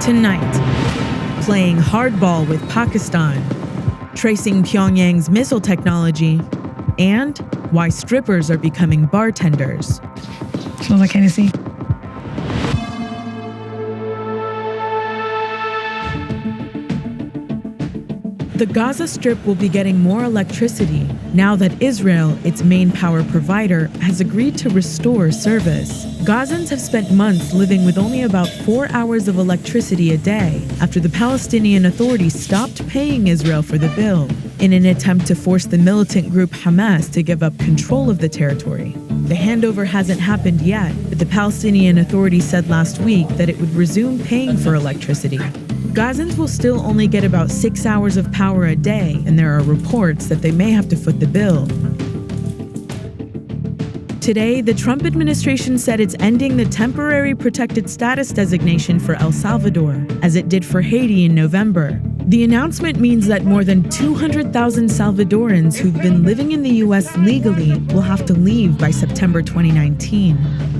Tonight, playing hardball with Pakistan, tracing Pyongyang's missile technology, and why strippers are becoming bartenders. Smells like Hennessy. The Gaza Strip will be getting more electricity now that Israel, its main power provider, has agreed to restore service. Gazans have spent months living with only about 4 hours of electricity a day after the Palestinian Authority stopped paying Israel for the bill in an attempt to force the militant group Hamas to give up control of the territory. The handover hasn't happened yet, but the Palestinian Authority said last week that it would resume paying for electricity. Gazans will still only get about 6 hours of power a day, and there are reports that they may have to foot the bill. Today, the Trump administration said it's ending the temporary protected status designation for El Salvador, as it did for Haiti in November. The announcement means that more than 200,000 Salvadorans who've been living in the U.S. legally will have to leave by September 2019.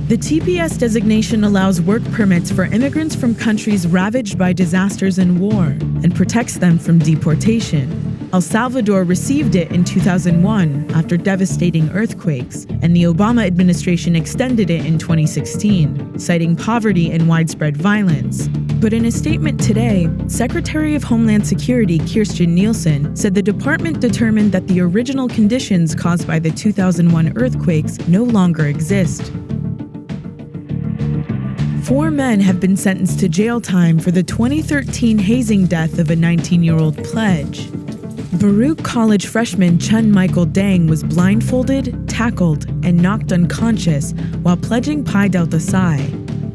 The TPS designation allows work permits for immigrants from countries ravaged by disasters and war and protects them from deportation. El Salvador received it in 2001 after devastating earthquakes, and the Obama administration extended it in 2016, citing poverty and widespread violence. But in a statement today, Secretary of Homeland Security Kirstjen Nielsen said the department determined that the original conditions caused by the 2001 earthquakes no longer exist. 4 men have been sentenced to jail time for the 2013 hazing death of a 19-year-old pledge. Baruch College freshman Chun Michael Dang was blindfolded, tackled, and knocked unconscious while pledging Pi Delta Psi.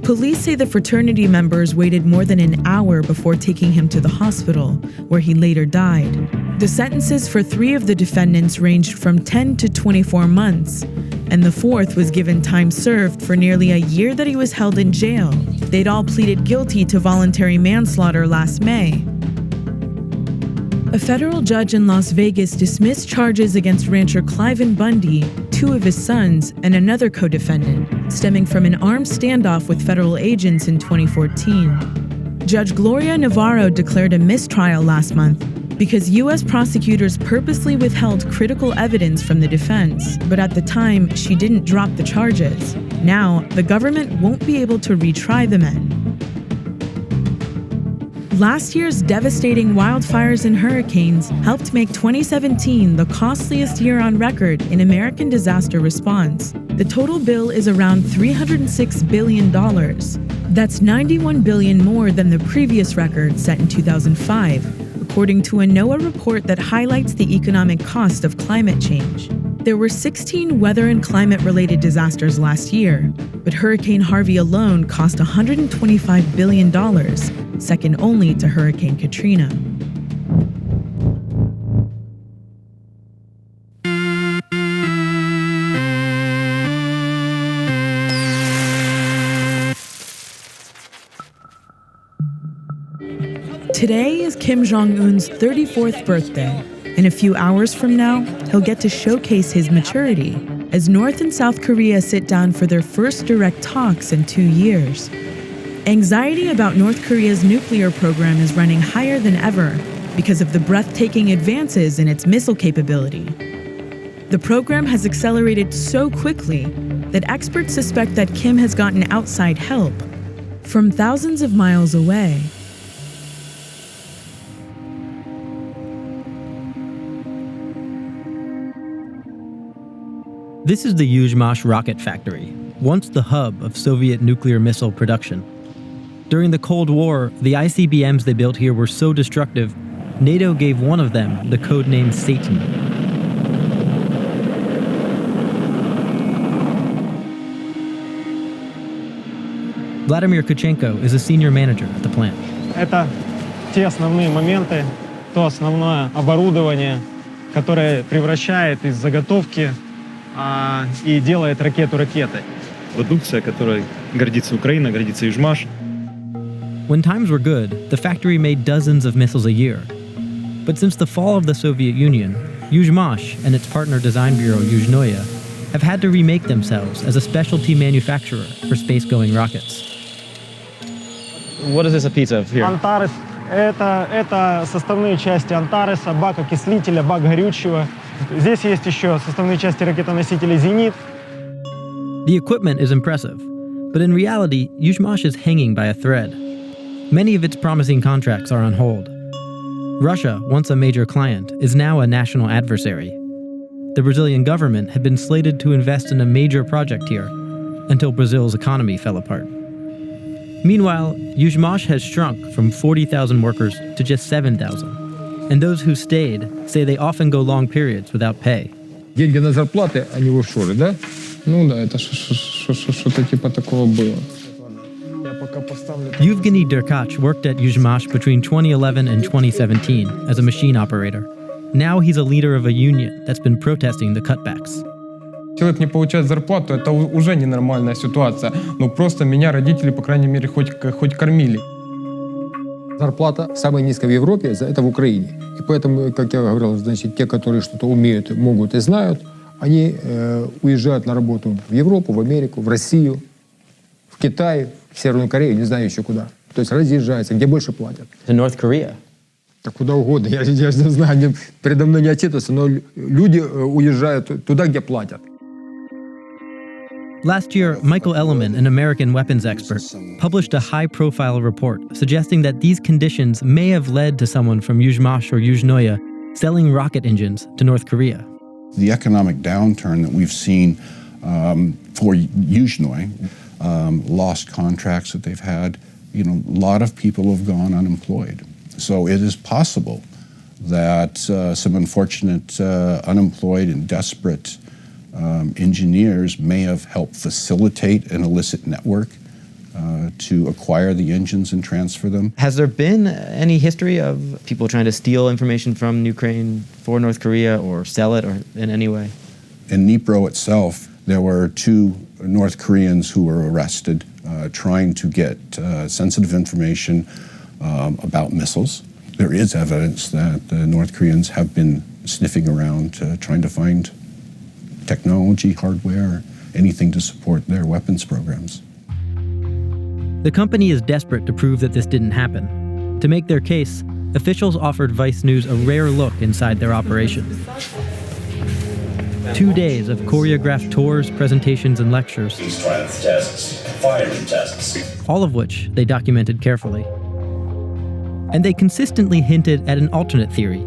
Police say the fraternity members waited more than an hour before taking him to the hospital, where he later died. The sentences for 3 of the defendants ranged from 10 to 24 months, and the 4th was given time served for nearly a year that he was held in jail. They'd all pleaded guilty to voluntary manslaughter last May. A federal judge in Las Vegas dismissed charges against rancher Cliven Bundy, 2 of his sons, and another co-defendant, stemming from an armed standoff with federal agents in 2014. Judge Gloria Navarro declared a mistrial last month because U.S. prosecutors purposely withheld critical evidence from the defense, but at the time, she didn't drop the charges. Now, the government won't be able to retry the men. Last year's devastating wildfires and hurricanes helped make 2017 the costliest year on record in American disaster response. The total bill is around $306 billion. That's $91 billion more than the previous record set in 2005, according to a NOAA report that highlights the economic cost of climate change. There were 16 weather and climate-related disasters last year, but Hurricane Harvey alone cost $125 billion, second only to Hurricane Katrina. Today is Kim Jong-un's 34th birthday. In a few hours from now, he'll get to showcase his maturity as North and South Korea sit down for their first direct talks in 2 years. Anxiety about North Korea's nuclear program is running higher than ever because of the breathtaking advances in its missile capability. The program has accelerated so quickly that experts suspect that Kim has gotten outside help from thousands of miles away. This is the Yuzhmash rocket factory, once the hub of Soviet nuclear missile production. During the Cold War, the ICBMs they built here were so destructive, NATO gave one of them the codename Satan. Vladimir Kuchenko is a senior manager at the plant. Это те основные моменты, то основное оборудование, которое превращает из заготовки и делает ракету ракетой. Продукция, которой гордится Украина, гордится Yuzhmash. When times were good, the factory made dozens of missiles a year. But since the fall of the Soviet Union, Yuzhmash and its partner design bureau Yuzhnoye have had to remake themselves as a specialty manufacturer for space-going rockets. What is this a piece of here? Антарес – это составные части Антареса, бак окислителя, бак горючего. Здесь есть еще составные части ракетоносителя «Зенит». The equipment is impressive, but in reality, Yuzhmash is hanging by a thread. Many of its promising contracts are on hold. Russia, once a major client, is now a national adversary. The Brazilian government had been slated to invest in a major project here until Brazil's economy fell apart. Meanwhile, Yuzhmash has shrunk from 40,000 workers to just 7,000. And those who stayed say they often go long periods without pay. Деньги на зарплаты, они в офшоре, да? Ну да, это что-то типа такого было. Yevgeny Derkach worked at Yuzhmash between 2011 and 2017 as a machine operator. Now he's a leader of a union that's been protesting the cutbacks. Человек не получает зарплату, это уже ненормальная ситуация. Ну просто меня родители, по крайней мере, хоть кормили. Зарплата самая низкая в Европе, это в Украине. И поэтому, как я говорил, значит, те, которые что-то умеют, могут и знают, они уезжают на работу в Европу, в Америку, в Россию, в Китай, в Северную Корею, не знаю еще куда. То есть разъезжаются, где больше платят. To North Korea. Да куда угодно, я не знаю, передо мной не отчитываются, но люди уезжают туда, где платят. Last year, Michael Elleman, an American weapons expert, published a high-profile report suggesting that these conditions may have led to someone from Yuzhmash or Yuzhnoye selling rocket engines to North Korea. The economic downturn that we've seen for Yuzhnoye, lost contracts that they've had, a lot of people have gone unemployed. So it is possible that some unfortunate unemployed and desperate engineers may have helped facilitate an illicit network to acquire the engines and transfer them. Has there been any history of people trying to steal information from Ukraine for North Korea or sell it or in any way? In Dnipro itself, there were 2 North Koreans who were arrested trying to get sensitive information about missiles. There is evidence that the North Koreans have been sniffing around trying to find technology, hardware, anything to support their weapons programs. The company is desperate to prove that this didn't happen. To make their case, officials offered Vice News a rare look inside their operation. 2 days of choreographed tours, presentations, and lectures. Strength tests, firing tests. All of which they documented carefully. And they consistently hinted at an alternate theory,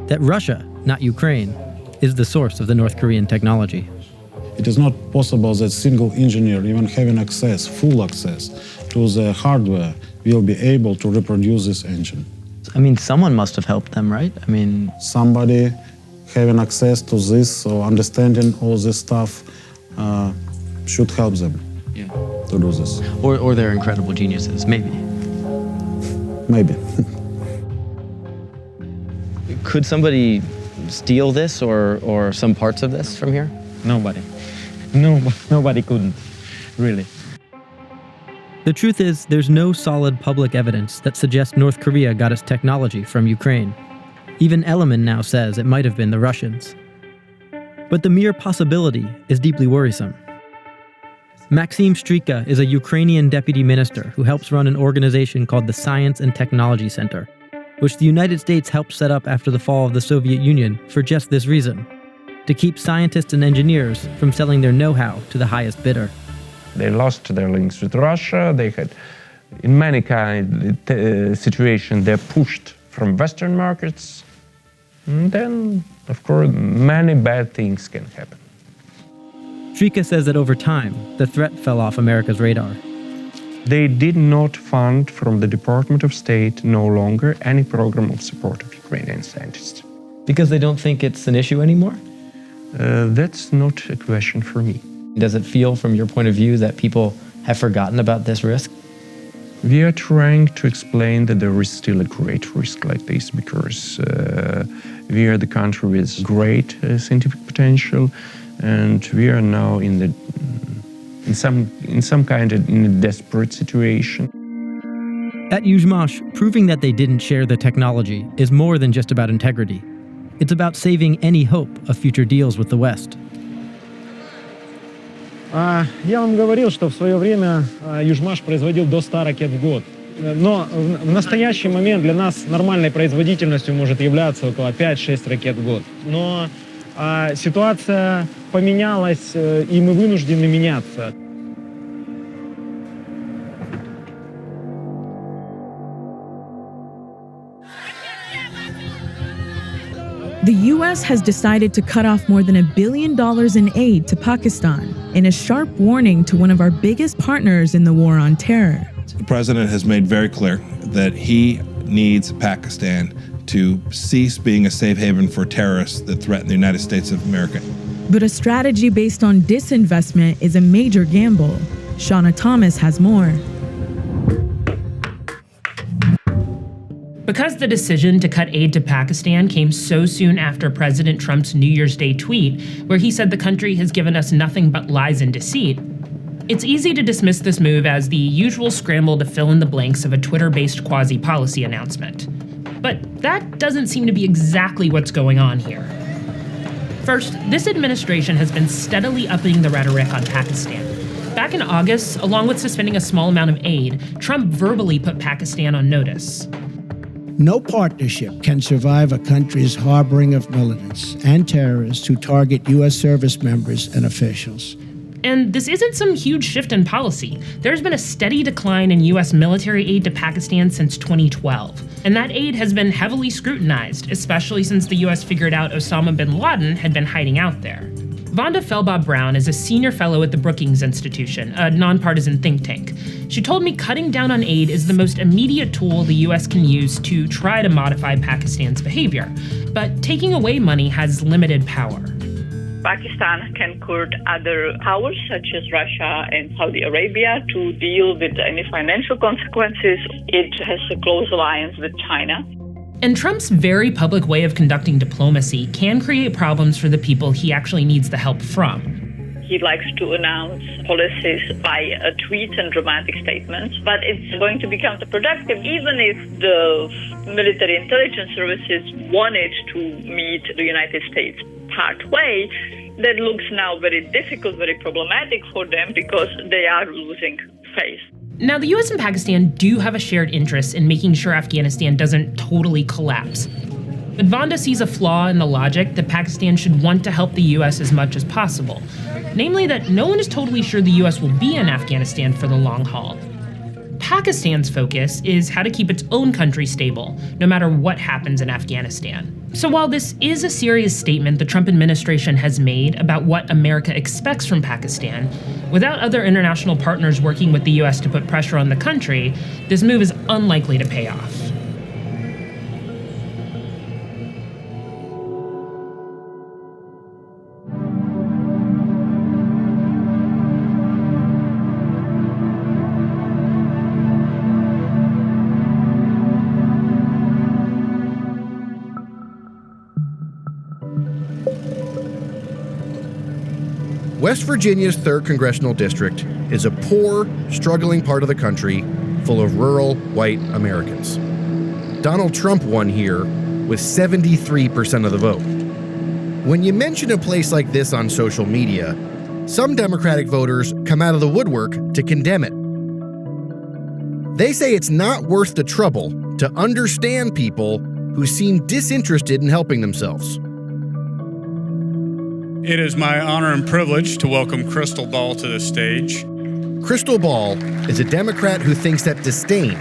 that Russia, not Ukraine, is the source of the North Korean technology. It is not possible that single engineer, even having full access to the hardware, will be able to reproduce this engine. I mean, someone must have helped them, right? I mean, somebody having access to this or understanding all this stuff should help them to do this. Or they're incredible geniuses, maybe. Maybe. Could somebody steal this or some parts of this from here? Nobody. Nobody couldn't, really. The truth is, there's no solid public evidence that suggests North Korea got its technology from Ukraine. Even Elleman now says it might have been the Russians. But the mere possibility is deeply worrisome. Maxim Strika is a Ukrainian deputy minister who helps run an organization called the Science and Technology Center, which the United States helped set up after the fall of the Soviet Union for just this reason, to keep scientists and engineers from selling their know-how to the highest bidder. They lost their links with Russia. They had, in many kind of situations, they're pushed from Western markets. And then, of course, many bad things can happen. Strika says that over time, the threat fell off America's radar. They did not fund from the Department of State no longer any program of support of Ukrainian scientists. Because they don't think it's an issue anymore? That's not a question for me. Does it feel from your point of view that people have forgotten about this risk? We are trying to explain that there is still a great risk like this because we are the country with great scientific potential, and we are now in some kind of in a desperate situation. At Yuzhmash, proving that they didn't share the technology is more than just about integrity. It's about saving any hope of future deals with the West. Я вам говорил, что в свое время Yuzhmash производил до 100 ракет в год. Но в настоящий момент для нас нормальной производительностью может являться около 5-6 ракет в год. Но ситуация поменялась, и мы вынуждены меняться. The U.S. has decided to cut off more than $1 billion in aid to Pakistan in a sharp warning to one of our biggest partners in the war on terror. The president has made very clear that he needs Pakistan to cease being a safe haven for terrorists that threaten the United States of America. But a strategy based on disinvestment is a major gamble. Shauna Thomas has more. Because the decision to cut aid to Pakistan came so soon after President Trump's New Year's Day tweet, where he said the country has given us nothing but lies and deceit, it's easy to dismiss this move as the usual scramble to fill in the blanks of a Twitter-based quasi-policy announcement. But that doesn't seem to be exactly what's going on here. First, this administration has been steadily upping the rhetoric on Pakistan. Back in August, along with suspending a small amount of aid, Trump verbally put Pakistan on notice. No partnership can survive a country's harboring of militants and terrorists who target U.S. service members and officials. And this isn't some huge shift in policy. There's been a steady decline in U.S. military aid to Pakistan since 2012. And that aid has been heavily scrutinized, especially since the U.S. figured out Osama bin Laden had been hiding out there. Vonda Felbaugh-Brown is a senior fellow at the Brookings Institution, a nonpartisan think tank. She told me cutting down on aid is the most immediate tool the U.S. can use to try to modify Pakistan's behavior. But taking away money has limited power. Pakistan can court other powers such as Russia and Saudi Arabia to deal with any financial consequences. It has a close alliance with China. And Trump's very public way of conducting diplomacy can create problems for the people he actually needs the help from. He likes to announce policies by tweets and dramatic statements, but it's going to be counterproductive even if the military intelligence services wanted to meet the United States part way. That looks now very difficult, very problematic for them because they are losing face. Now, the US and Pakistan do have a shared interest in making sure Afghanistan doesn't totally collapse. But Vonda sees a flaw in the logic that Pakistan should want to help the US as much as possible. Namely that no one is totally sure the US will be in Afghanistan for the long haul. Pakistan's focus is how to keep its own country stable, no matter what happens in Afghanistan. So while this is a serious statement the Trump administration has made about what America expects from Pakistan, without other international partners working with the US to put pressure on the country, this move is unlikely to pay off. West Virginia's 3rd Congressional District is a poor, struggling part of the country full of rural, white Americans. Donald Trump won here with 73% of the vote. When you mention a place like this on social media, some Democratic voters come out of the woodwork to condemn it. They say it's not worth the trouble to understand people who seem disinterested in helping themselves. It is my honor and privilege to welcome Krystal Ball to the stage. Krystal Ball is a Democrat who thinks that disdain,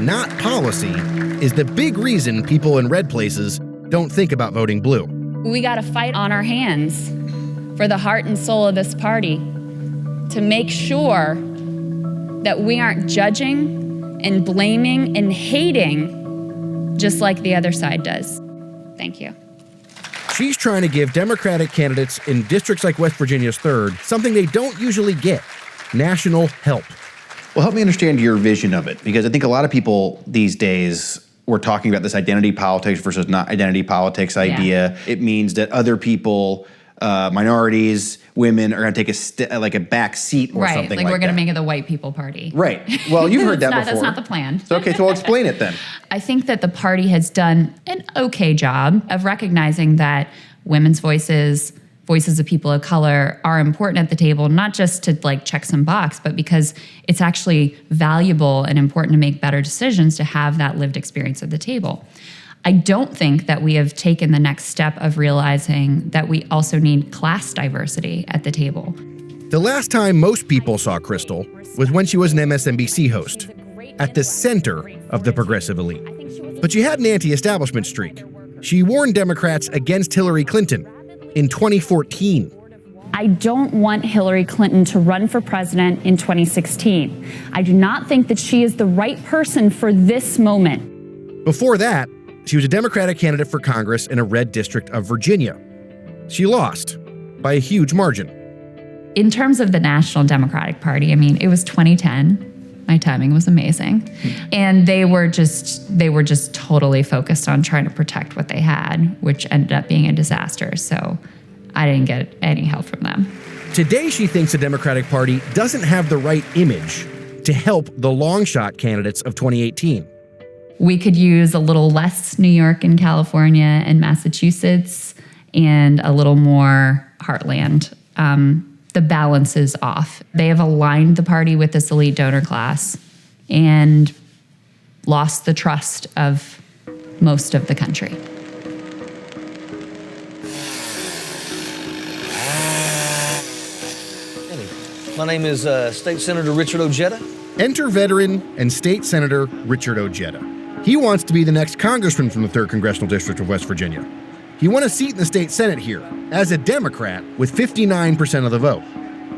not policy, is the big reason people in red places don't think about voting blue. We got to fight on our hands for the heart and soul of this party to make sure that we aren't judging and blaming and hating just like the other side does. Thank you. She's trying to give Democratic candidates in districts like West Virginia's 3rd something they don't usually get: national help. Well, help me understand your vision of it, because I think a lot of people these days were talking about this identity politics versus not identity politics idea. Yeah. It means that other people, minorities, women, are going to take a back seat or something like that. Right, like we're going to make it the white people party. Right. Well, you've heard that before. That's not the plan. So, okay, so I'll explain it then. I think that the party has done an okay job of recognizing that women's voices, voices of people of color are important at the table, not just to like check some box, but because it's actually valuable and important to make better decisions to have that lived experience at the table. I don't think that we have taken the next step of realizing that we also need class diversity at the table. The last time most people saw Krystal was when she was an MSNBC host, at the center of the progressive elite. But she had an anti-establishment streak. She warned Democrats against Hillary Clinton in 2014. I don't want Hillary Clinton to run for president in 2016. I do not think that she is the right person for this moment. Before that, she was a Democratic candidate for Congress in a red district of Virginia. She lost by a huge margin. In terms of the National Democratic Party, I mean, it was 2010. My timing was amazing. And they were just totally focused on trying to protect what they had, which ended up being a disaster. So I didn't get any help from them. Today, she thinks the Democratic Party doesn't have the right image to help the long shot candidates of 2018. We could use a little less New York and California and Massachusetts and a little more heartland. The balance is off. They have aligned the party with this elite donor class and lost the trust of most of the country. My name is State Senator Richard Ojeda. Enter veteran and State Senator Richard Ojeda. He wants to be the next congressman from the 3rd Congressional District of West Virginia. He won a seat in the state Senate here as a Democrat with 59% of the vote.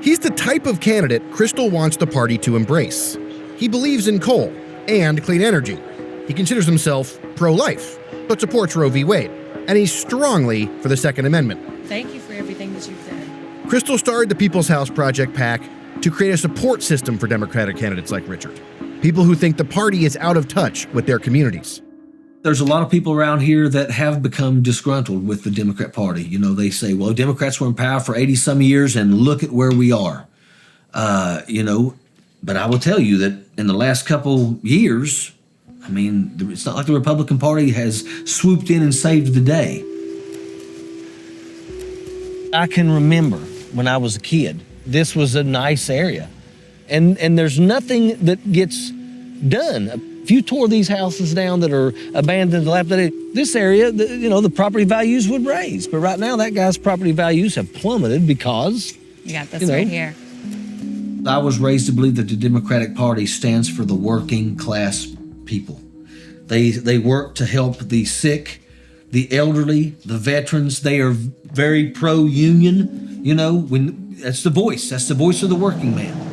He's the type of candidate Krystal wants the party to embrace. He believes in coal and clean energy. He considers himself pro-life, but supports Roe v. Wade. And he's strongly for the Second Amendment. Thank you for everything that you've done. Krystal started the People's House Project PAC to create a support system for Democratic candidates like Richard. People who think the party is out of touch with their communities. There's a lot of people around here that have become disgruntled with the Democrat Party. You know, they say, well, Democrats were in power for 80 some years and look at where we are. But I will tell you that in the last couple years, I mean, it's not like the Republican Party has swooped in and saved the day. I can remember when I was a kid, this was a nice area. And there's nothing that gets done. If you tore these houses down that are abandoned, dilapidated, this area, the property values would raise. But right now, that guy's property values have plummeted because... You got this right here. I was raised to believe that the Democratic Party stands for the working class people. They work to help the sick, the elderly, the veterans. They are very pro-union, that's the voice of the working man.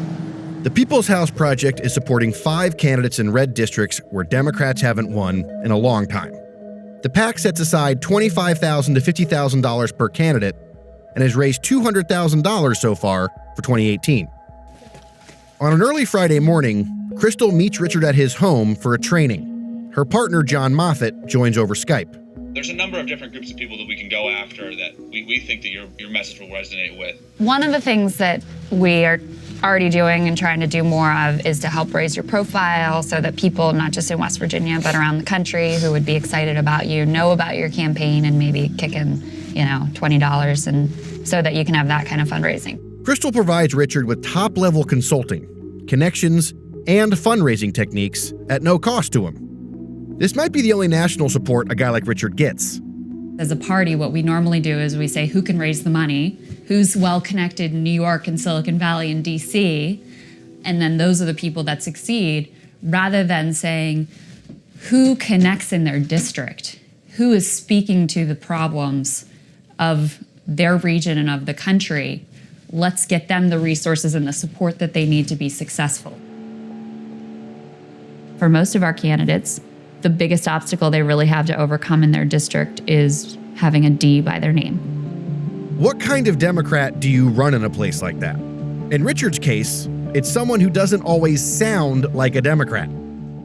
The People's House Project is supporting 5 candidates in red districts where Democrats haven't won in a long time. The PAC sets aside $25,000 to $50,000 per candidate and has raised $200,000 so far for 2018. On an early Friday morning, Krystal meets Richard at his home for a training. Her partner, John Moffat, joins over Skype. There's a number of different groups of people that we can go after that we think that your message will resonate with. One of the things that we are already doing and trying to do more of is to help raise your profile so that people, not just in West Virginia, but around the country who would be excited about you, know about your campaign and maybe kick in, $20 and so that you can have that kind of fundraising. Krystal provides Richard with top-level consulting, connections, and fundraising techniques at no cost to him. This might be the only national support a guy like Richard gets. As a party, what we normally do is we say who can raise the money, who's well-connected in New York and Silicon Valley and DC, and then those are the people that succeed, rather than saying who connects in their district, who is speaking to the problems of their region and of the country. Let's get them the resources and the support that they need to be successful. For most of our candidates, the biggest obstacle they really have to overcome in their district is having a D by their name. What kind of Democrat do you run in a place like that? In Richard's case, it's someone who doesn't always sound like a Democrat.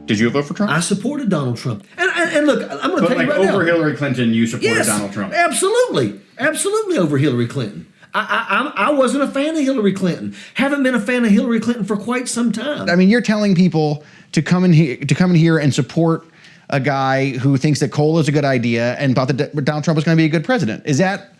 Did you vote for Trump? I supported Donald Trump. And look, I'm going to tell you right now. Over Hillary Clinton, you supported Yes, Donald Trump. Absolutely. Absolutely over Hillary Clinton. I wasn't a fan of Hillary Clinton. Haven't been a fan of Hillary Clinton for quite some time. I mean, you're telling people to come in here and support a guy who thinks that coal is a good idea and thought that Donald Trump was going to be a good president. Is that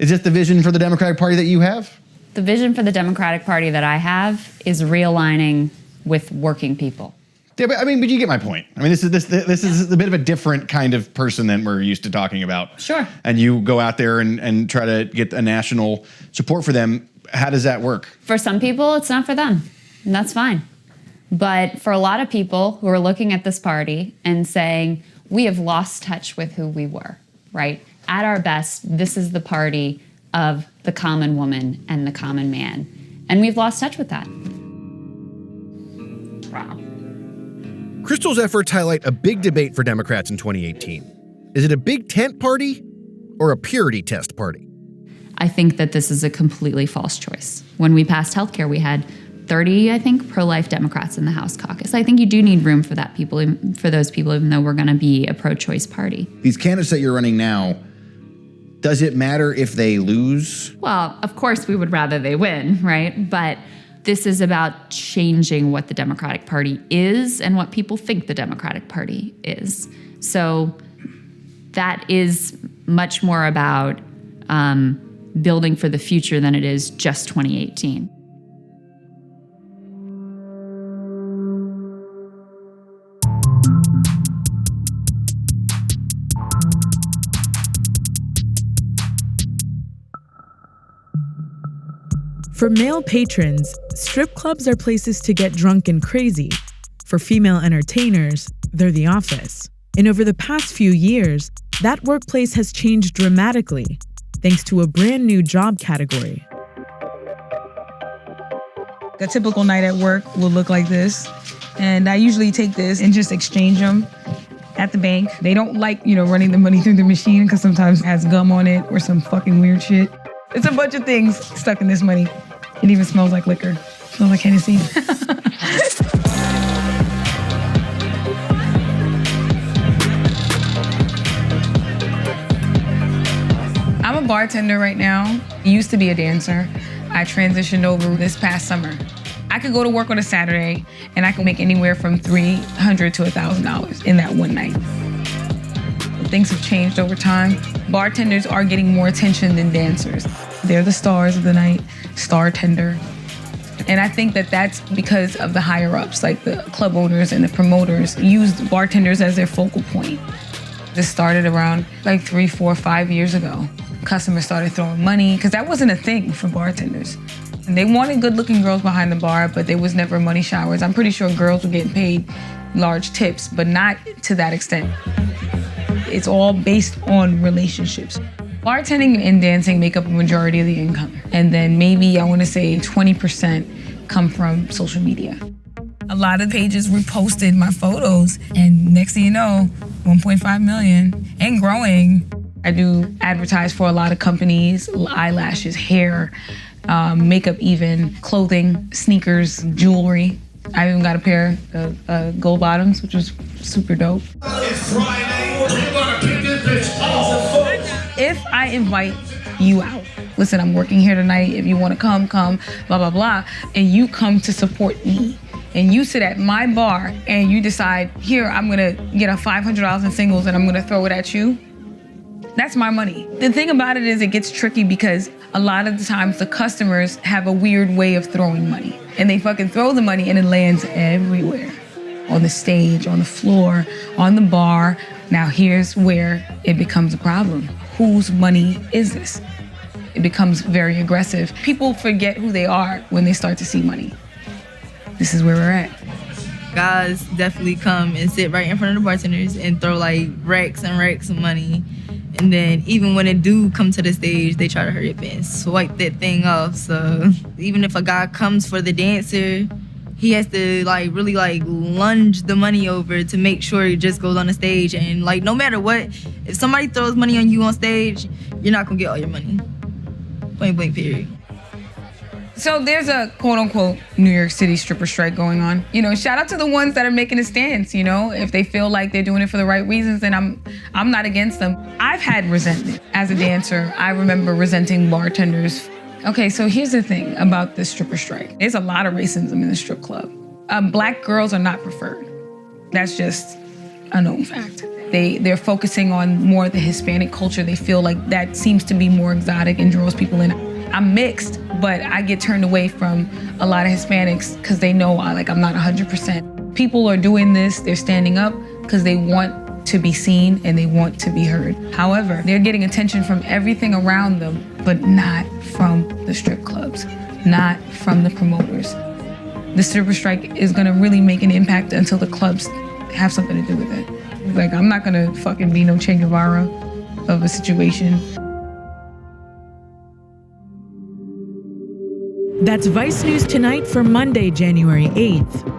Is this the vision for the Democratic Party that you have? The vision for the Democratic Party that I have is realigning with working people. Yeah, but you get my point. I mean, this is a bit of a different kind of person than we're used to talking about. Sure. And you go out there and try to get a national support for them. How does that work? For some people, it's not for them, and that's fine. But for a lot of people who are looking at this party and saying, we have lost touch with who we were, right? At our best, this is the party of the common woman and the common man. And we've lost touch with that. Wow. Krystal's efforts highlight a big debate for Democrats in 2018. Is it a big tent party or a purity test party? I think that this is a completely false choice. When we passed healthcare, we had 30, I think, pro-life Democrats in the House caucus. I think you do need room for those people, even though we're going to be a pro-choice party. These candidates that you're running now, does it matter if they lose? Well, of course we would rather they win, right? But this is about changing what the Democratic Party is and what people think the Democratic Party is. So that is much more about building for the future than it is just 2018. For male patrons, strip clubs are places to get drunk and crazy. For female entertainers, they're the office. And over the past few years, that workplace has changed dramatically, thanks to a brand new job category. A typical night at work will look like this. And I usually take this and just exchange them at the bank. They don't like, running the money through the machine because sometimes it has gum on it or some fucking weird shit. It's a bunch of things stuck in this money. It even smells like liquor. It smells like Hennessy. I'm a bartender right now. I used to be a dancer. I transitioned over this past summer. I could go to work on a Saturday and I could make anywhere from $300 to $1,000 in that one night. Things have changed over time. Bartenders are getting more attention than dancers. They're the stars of the night, star tender. And I think that that's because of the higher ups, like the club owners and the promoters used bartenders as their focal point. This started around like 3, 4, 5 years ago. Customers started throwing money, because that wasn't a thing for bartenders. And they wanted good-looking girls behind the bar, but there was never money showers. I'm pretty sure girls were getting paid large tips, but not to that extent. It's all based on relationships. Bartending and dancing make up a majority of the income. And then maybe, I want to say 20% come from social media. A lot of pages reposted my photos, and next thing you know, 1.5 million and growing. I do advertise for a lot of companies, eyelashes, hair, makeup even, clothing, sneakers, jewelry. I even got a pair of gold bottoms, which was super dope. It's Friday, we're gonna pick this bitch off. If I invite you out, listen, I'm working here tonight, if you wanna come, blah, blah, blah, and you come to support me, and you sit at my bar, and you decide, here, I'm gonna get a $500 in singles and I'm gonna throw it at you, that's my money. The thing about it is it gets tricky because a lot of the times the customers have a weird way of throwing money. And they fucking throw the money and it lands everywhere. On the stage, on the floor, on the bar. Now here's where it becomes a problem. Whose money is this? It becomes very aggressive. People forget who they are when they start to see money. This is where we're at. Guys definitely come and sit right in front of the bartenders and throw like racks and racks of money. And then even when it do come to the stage, they try to hurry up and swipe that thing off. So even if a guy comes for the dancer, he has to really lunge the money over to make sure it just goes on the stage. And no matter what, if somebody throws money on you on stage, you're not gonna get all your money. Point blank period. So there's a quote-unquote New York City stripper strike going on. Shout out to the ones that are making a stance, if they feel like they're doing it for the right reasons, then I'm not against them. I've had resentment. As a dancer, I remember resenting bartenders. Okay, so here's the thing about the stripper strike. There's a lot of racism in the strip club. Black girls are not preferred. That's just a known fact. They're focusing on more of the Hispanic culture. They feel like that seems to be more exotic and draws people in. I'm mixed, but I get turned away from a lot of Hispanics because they know I'm not 100%. People are doing this, they're standing up because they want to be seen and they want to be heard. However, they're getting attention from everything around them, but not from the strip clubs, not from the promoters. The stripper strike is gonna really make an impact until the clubs have something to do with it. I'm not gonna fucking be no Che Guevara of a situation. That's Vice News Tonight for Monday, January 8th.